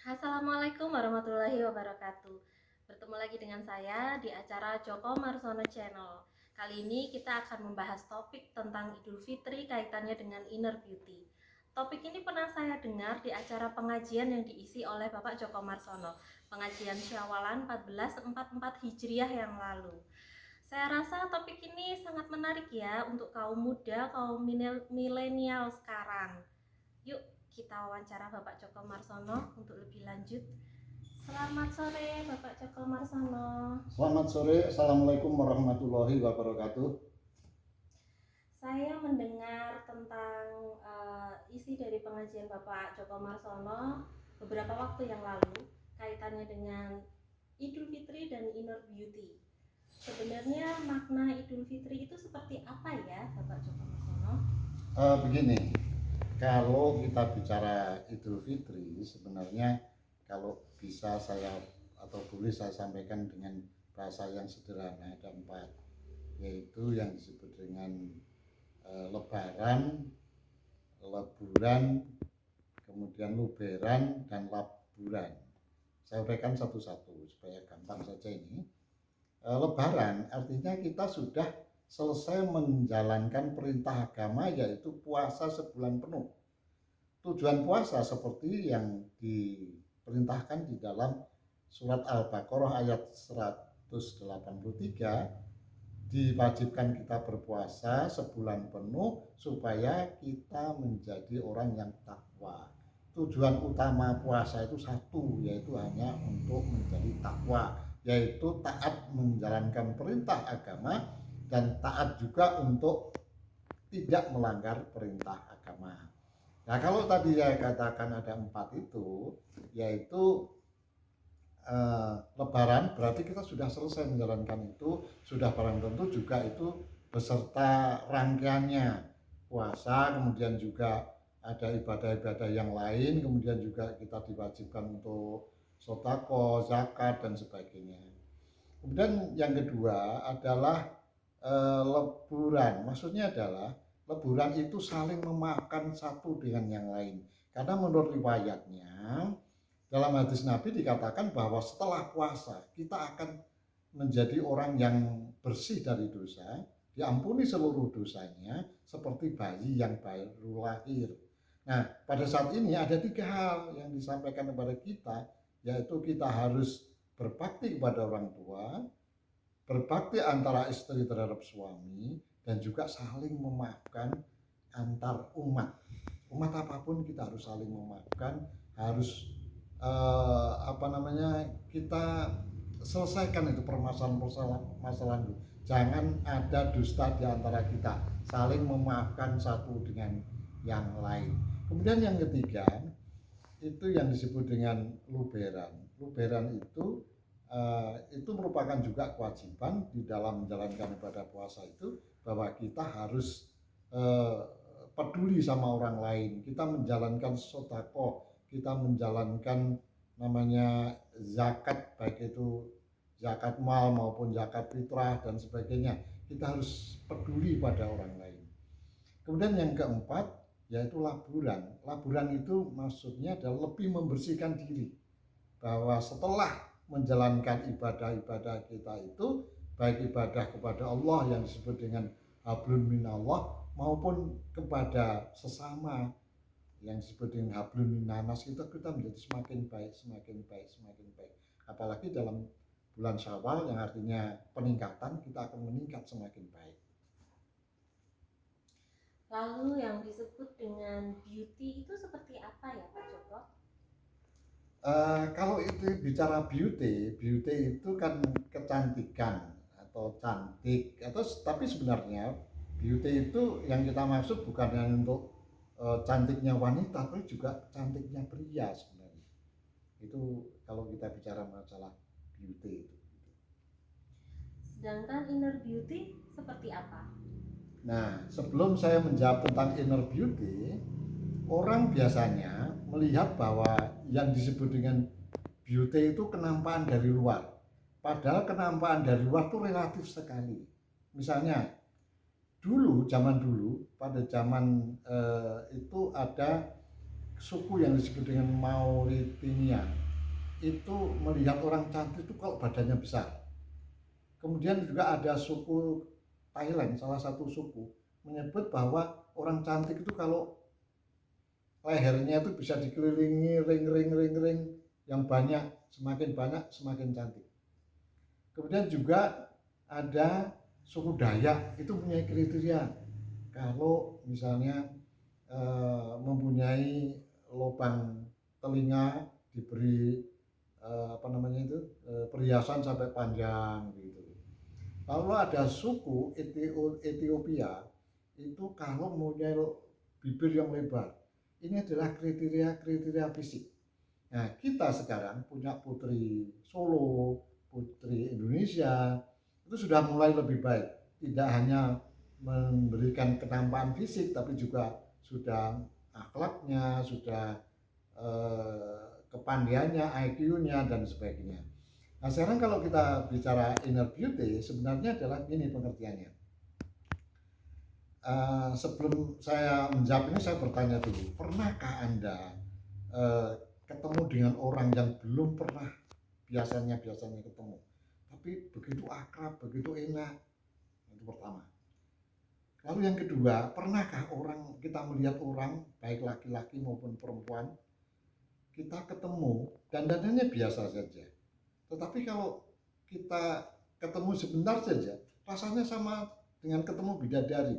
Assalamualaikum warahmatullahi wabarakatuh. Bertemu lagi dengan saya di acara Joko Marsono Channel. Kali ini kita akan membahas topik tentang Idul Fitri kaitannya dengan inner beauty. Topik ini pernah saya dengar di acara pengajian yang diisi oleh Bapak Joko Marsono, pengajian Syawalan 1444 Hijriah yang lalu. Saya rasa topik ini sangat menarik ya untuk kaum muda, kaum milenial sekarang. Yuk kita wawancara Bapak Joko Marsono untuk lebih lanjut. Selamat sore Bapak Joko Marsono. Selamat sore, Assalamualaikum warahmatullahi wabarakatuh. Saya mendengar tentang isi dari pengajian Bapak Joko Marsono beberapa waktu yang lalu kaitannya dengan Idul Fitri dan inner beauty. Sebenarnya makna Idul Fitri itu seperti apa ya Bapak Joko Marsono? Begini, kalau kita bicara Idul Fitri, sebenarnya kalau bisa saya atau boleh saya sampaikan dengan bahasa yang sederhana, ada 4, yaitu yang disebut dengan Lebaran, Leburan, kemudian Luberan, dan Laburan. Saya uraikan satu-satu supaya gampang saja ini. Lebaran artinya kita sudah selesai menjalankan perintah agama, yaitu puasa sebulan penuh. Tujuan puasa seperti yang diperintahkan di dalam surat Al-Baqarah ayat 183, diwajibkan kita berpuasa sebulan penuh supaya kita menjadi orang yang takwa. Tujuan utama puasa itu satu, yaitu hanya untuk menjadi takwa, yaitu taat menjalankan perintah agama dan taat juga untuk tidak melanggar perintah agama. Nah, kalau tadi saya katakan ada 4 itu, yaitu Lebaran berarti kita sudah selesai menjalankan itu, sudah barang tentu juga itu beserta rangkaiannya, puasa, kemudian juga ada ibadah-ibadah yang lain, kemudian juga kita diwajibkan untuk sodako, zakat, dan sebagainya. Kemudian yang kedua adalah leburan. Maksudnya adalah leburan itu saling memaafkan satu dengan yang lain, karena menurut riwayatnya dalam hadis Nabi dikatakan bahwa setelah puasa kita akan menjadi orang yang bersih dari dosa, diampuni seluruh dosanya seperti bayi yang baru lahir. Nah, pada saat ini ada 3 hal yang disampaikan kepada kita, yaitu kita harus berbakti kepada orang tua, berbakti antara istri terhadap suami, dan juga saling memaafkan antar umat. Umat apapun kita harus saling memaafkan, harus kita selesaikan itu permasalahan itu. Jangan ada dusta di antara kita, saling memaafkan satu dengan yang lain. Kemudian yang ketiga itu yang disebut dengan luberan. Luberan itu merupakan juga kewajiban di dalam menjalankan ibadah puasa itu, bahwa kita harus peduli sama orang lain, kita menjalankan sedekah, kita menjalankan namanya zakat, baik itu zakat mal maupun zakat fitrah dan sebagainya. Kita harus peduli pada orang lain. Kemudian yang keempat yaitu laburan. Laburan itu maksudnya adalah lebih membersihkan diri, bahwa setelah menjalankan ibadah-ibadah kita itu, baik ibadah kepada Allah yang disebut dengan hablum minallah maupun kepada sesama yang disebut dengan hablum minanas, kita menjadi semakin baik, semakin baik, semakin baik. Apalagi dalam bulan Syawal yang artinya peningkatan, kita akan meningkat semakin baik. Lalu yang disebut dengan beauty itu seperti apa ya Pak Joko? Kalau itu bicara beauty itu kan kecantikan atau cantik, atau tapi sebenarnya beauty itu yang kita maksud bukan hanya untuk cantiknya wanita, tapi juga cantiknya pria sebenarnya. Itu kalau kita bicara masalah beauty itu. Sedangkan inner beauty seperti apa? Nah, sebelum saya menjawab tentang inner beauty, orang biasanya melihat bahwa yang disebut dengan beauty itu kenampakan dari luar. Padahal kenampakan dari luar itu relatif sekali. Misalnya zaman dulu pada zaman itu ada suku yang disebut dengan Mauritania itu melihat orang cantik itu kalau badannya besar. Kemudian juga ada suku Thailand, salah satu suku menyebut bahwa orang cantik itu kalau lehernya itu bisa dikelilingi ring yang banyak, semakin cantik. Kemudian juga ada suku Dayak itu punya kriteria kalau misalnya mempunyai lubang telinga diberi perhiasan sampai panjang gitu. Lalu ada suku Ethiopia itu kalau mempunyai bibir yang lebar. Ini adalah kriteria fisik. Nah, kita sekarang punya putri Solo, putri Indonesia, itu sudah mulai lebih baik. Tidak hanya memberikan kenampakan fisik, tapi juga sudah akhlaknya, sudah kepandaiannya, IQ-nya, dan sebagainya. Nah, sekarang kalau kita bicara inner beauty, sebenarnya adalah ini pengertiannya. Sebelum saya menjawab ini, saya bertanya dulu, pernahkah Anda ketemu dengan orang yang belum pernah biasanya ketemu, tapi begitu akrab, begitu enak? Itu pertama. Lalu yang kedua, pernahkah kita melihat orang, baik laki-laki maupun perempuan, kita ketemu dandanannya biasa saja, tetapi kalau kita ketemu sebentar saja, rasanya sama dengan ketemu bidadari,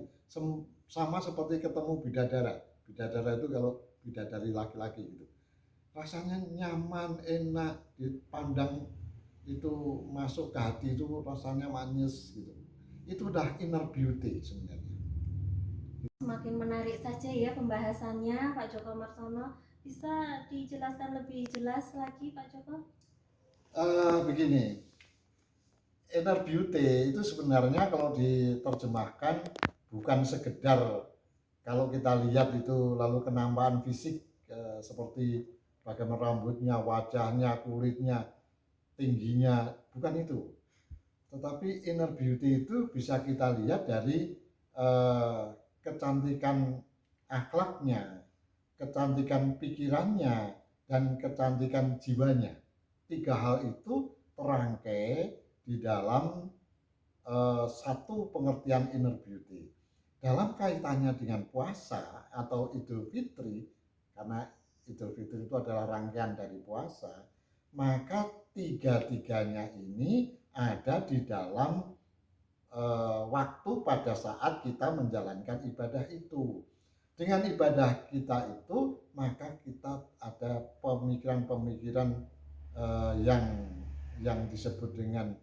sama seperti ketemu bidadara. Bidadara itu kalau bidadari laki-laki gitu, rasanya nyaman, enak, dipandang itu masuk ke hati, itu rasanya manis gitu. Itu udah inner beauty sebenarnya. Semakin menarik saja ya pembahasannya Pak Joko Marsono. Bisa dijelaskan lebih jelas lagi Pak Joko? Begini, inner beauty itu sebenarnya kalau diterjemahkan bukan sekedar kalau kita lihat itu lalu kenampakan fisik seperti bagaimana rambutnya, wajahnya, kulitnya, tingginya, bukan itu. Tetapi inner beauty itu bisa kita lihat dari kecantikan akhlaknya, kecantikan pikirannya, dan kecantikan jiwanya. Tiga hal itu terangkai di dalam satu pengertian inner beauty. Dalam kaitannya dengan puasa atau Idul Fitri, karena Idul Fitri itu adalah rangkaian dari puasa, maka tiga-tiganya ini ada di dalam waktu pada saat kita menjalankan ibadah itu. Dengan ibadah kita itu, maka kita ada pemikiran-pemikiran yang disebut dengan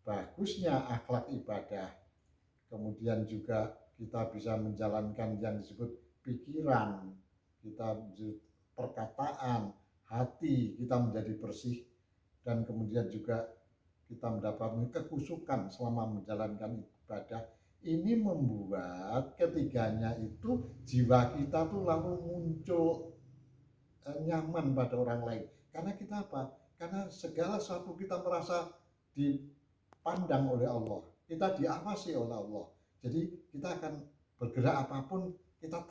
bagusnya akhlak ibadah. Kemudian juga kita bisa menjalankan yang disebut pikiran, kita perkataan, hati kita menjadi bersih, dan kemudian juga kita mendapatkan kekhusyukan selama menjalankan ibadah. Ini membuat ketiganya itu jiwa kita tuh lalu muncul nyaman pada orang lain. Karena kita apa? Karena segala sesuatu kita merasa dipandang oleh Allah, kita diawasi oleh Allah. Jadi kita akan bergerak apapun kita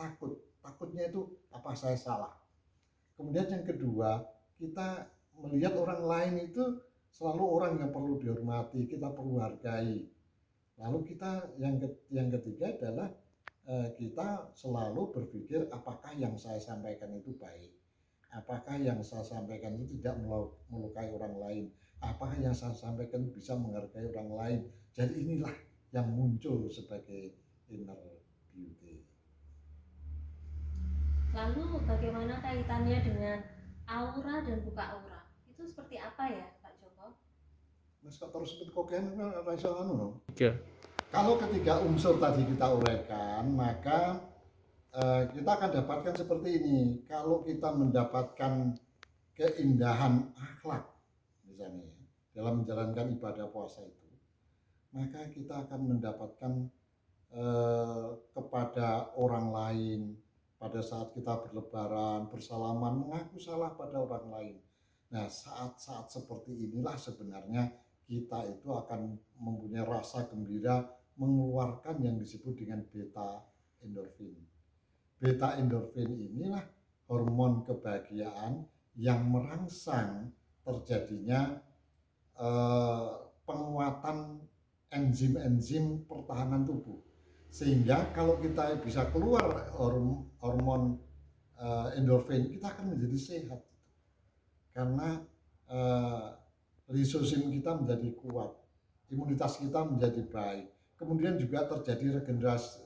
takutnya itu apa saya salah. Kemudian yang kedua, kita melihat orang lain itu selalu orang yang perlu dihormati, kita perlu hargai. Lalu kita yang ketiga adalah kita selalu berpikir apakah yang saya sampaikan itu baik, apakah yang saya sampaikan itu tidak melukai orang lain, apakah yang saya sampaikan bisa menghargai orang lain. Jadi inilah yang muncul sebagai inner beauty. Lalu bagaimana kaitannya dengan aura dan buka aura? Itu seperti apa ya Pak Joko? Mas kok terus sebut kogen rasa anu no? Oke. Kalau ketiga unsur tadi kita uraikan, maka kita akan dapatkan seperti ini. Kalau kita mendapatkan keindahan akhlak misalnya dalam menjalankan ibadah puasa itu, maka kita akan mendapatkan kepada orang lain pada saat kita berlebaran, bersalaman, mengaku salah pada orang lain. Nah, saat-saat seperti inilah sebenarnya kita itu akan mempunyai rasa gembira, mengeluarkan yang disebut dengan beta endorfin. Beta endorfin inilah hormon kebahagiaan yang merangsang terjadinya penguatan enzim-enzim pertahanan tubuh, sehingga kalau kita bisa keluar hormon endorfin, kita akan menjadi sehat karena lisosim kita menjadi kuat, imunitas kita menjadi baik, kemudian juga terjadi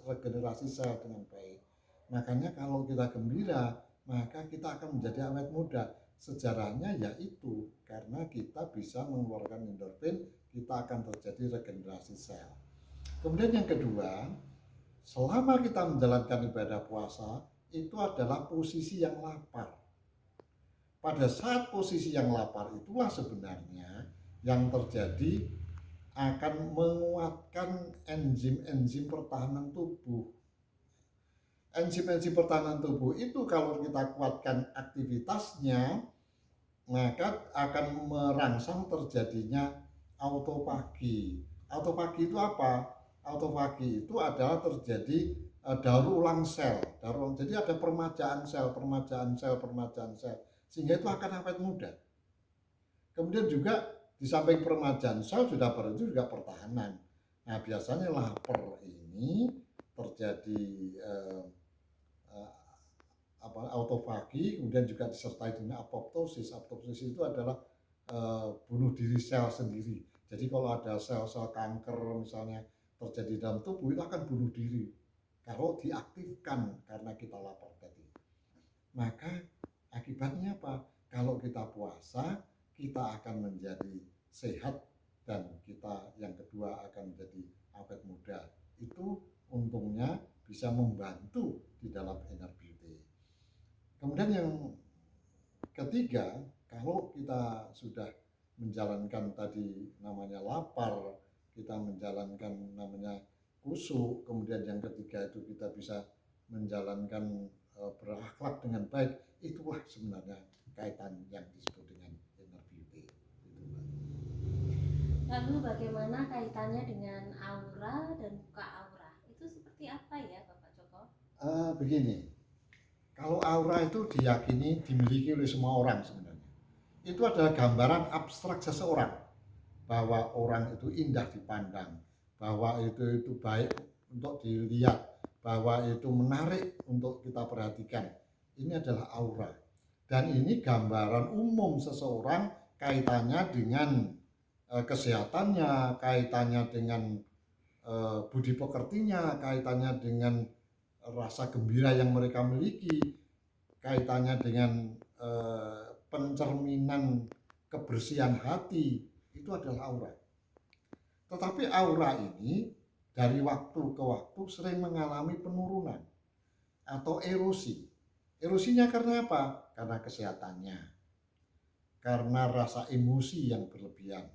regenerasi sel dengan baik. Makanya kalau kita gembira, maka kita akan menjadi awet muda. Sejarahnya yaitu karena kita bisa mengeluarkan endorfin, kita akan terjadi regenerasi sel. Kemudian yang kedua, selama kita menjalankan ibadah puasa, itu adalah posisi yang lapar. Pada saat posisi yang lapar itulah sebenarnya yang terjadi akan menguatkan enzim-enzim pertahanan tubuh. Enzim-enzim pertahanan tubuh itu kalau kita kuatkan aktivitasnya, maka akan merangsang terjadinya autofagi. Autofagi itu apa? Autofagi itu adalah terjadi daur ulang sel. Jadi ada permajaan sel, sehingga itu akan awet muda. Kemudian juga di samping permajaan sel sudah itu juga pertahanan. Nah, biasanya lapar ini terjadi autofagi, kemudian juga disertai dengan apoptosis. Apoptosis itu adalah bunuh diri sel sendiri. Jadi kalau ada sel-sel kanker misalnya terjadi dalam tubuh, itu akan bunuh diri kalau diaktifkan karena kita lapar tadi. Maka akibatnya apa? Kalau kita puasa, kita akan menjadi sehat, dan kita yang kedua akan menjadi awet muda. Itu untungnya bisa membantu di dalam inner beauty. Kemudian yang ketiga, kalau kita sudah menjalankan tadi namanya lapar, kita menjalankan namanya kusuk, kemudian yang ketiga itu kita bisa menjalankan berakhlak dengan baik, itulah sebenarnya kaitan yang disebut dengan inner beauty. Lalu bagaimana kaitannya dengan aura dan buka aura? Itu seperti apa ya Bapak Joko? Begini, kalau aura itu diyakini dimiliki oleh semua orang sebenarnya. Itu adalah gambaran abstrak seseorang, bahwa orang itu indah dipandang, bahwa itu baik untuk dilihat, bahwa itu menarik untuk kita perhatikan. Ini adalah aura. Dan ini gambaran umum seseorang, kaitannya dengan kesehatannya, kaitannya dengan budi pekertinya, kaitannya dengan rasa gembira yang mereka miliki, kaitannya dengan pencerminan kebersihan hati, itu adalah aura. Tetapi aura ini dari waktu ke waktu sering mengalami penurunan atau erosi. Erosinya karena apa? Karena kesehatannya, karena rasa emosi yang berlebihan,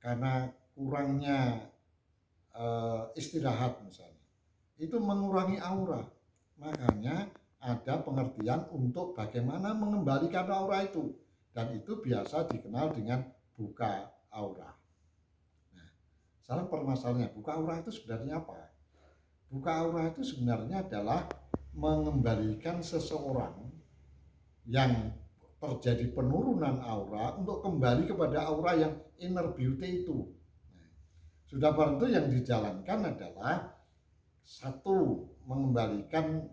karena kurangnya istirahat misalnya. Itu mengurangi aura. Makanya ada pengertian untuk bagaimana mengembalikan aura itu, dan itu biasa dikenal dengan buka aura. Nah, sekarang permasalahannya, buka aura itu sebenarnya apa? Buka aura itu sebenarnya adalah mengembalikan seseorang yang terjadi penurunan aura untuk kembali kepada aura yang inner beauty itu. Nah, sudah tentu yang dijalankan adalah satu, mengembalikan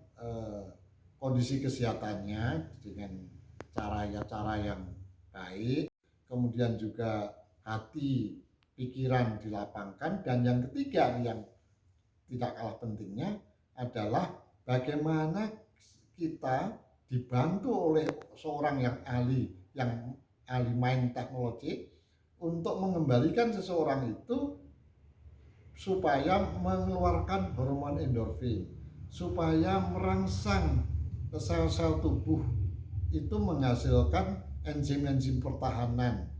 kondisi kesehatannya dengan cara yang baik, kemudian juga hati, pikiran dilapangkan, dan yang ketiga yang tidak kalah pentingnya adalah bagaimana kita dibantu oleh seorang yang ahli main teknologi untuk mengembalikan seseorang itu supaya mengeluarkan hormon endorfin, supaya merangsang sel-sel tubuh itu menghasilkan enzim-enzim pertahanan,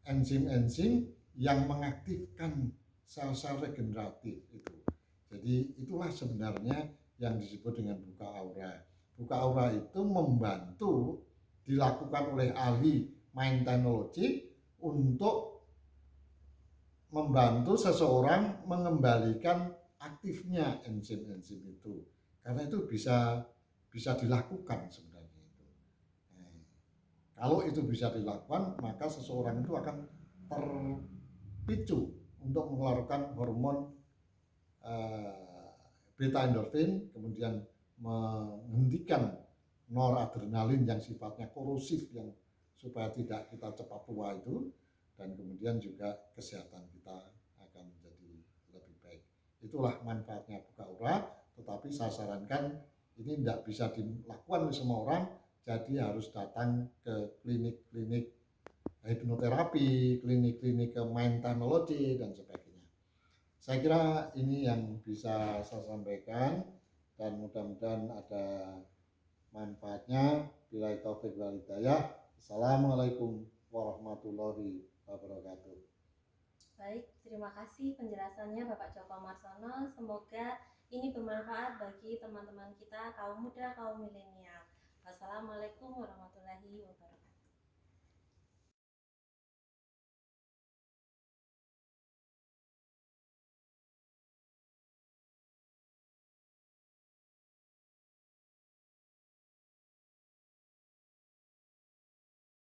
enzim-enzim yang mengaktifkan sel-sel regeneratif itu. Jadi itulah sebenarnya yang disebut dengan buka aura. Buka aura itu membantu dilakukan oleh ahli main teknologi untuk membantu seseorang mengembalikan aktifnya enzim-enzim itu, karena itu bisa dilakukan sebenarnya. Kalau itu bisa dilakukan, maka seseorang itu akan terpicu untuk mengeluarkan hormon beta endorfin, kemudian menghentikan noradrenalin yang sifatnya korosif, yang supaya tidak kita cepat tua itu, dan kemudian juga kesehatan kita akan menjadi lebih baik. Itulah manfaatnya buka ura, tetapi saya sarankan ini tidak bisa dilakukan oleh semua orang, jadi harus datang ke klinik-klinik hipnoterapi, klinik-klinik mind technology dan sebagainya. Saya kira ini yang bisa saya sampaikan dan mudah-mudahan ada manfaatnya. Bila taufik wal hidayah. Assalamualaikum warahmatullahi wabarakatuh. Baik, terima kasih penjelasannya Bapak Joko Marsono. Semoga ini bermanfaat bagi teman-teman kita kaum muda, kaum milenial. Wassalamualaikum warahmatullahi wabarakatuh.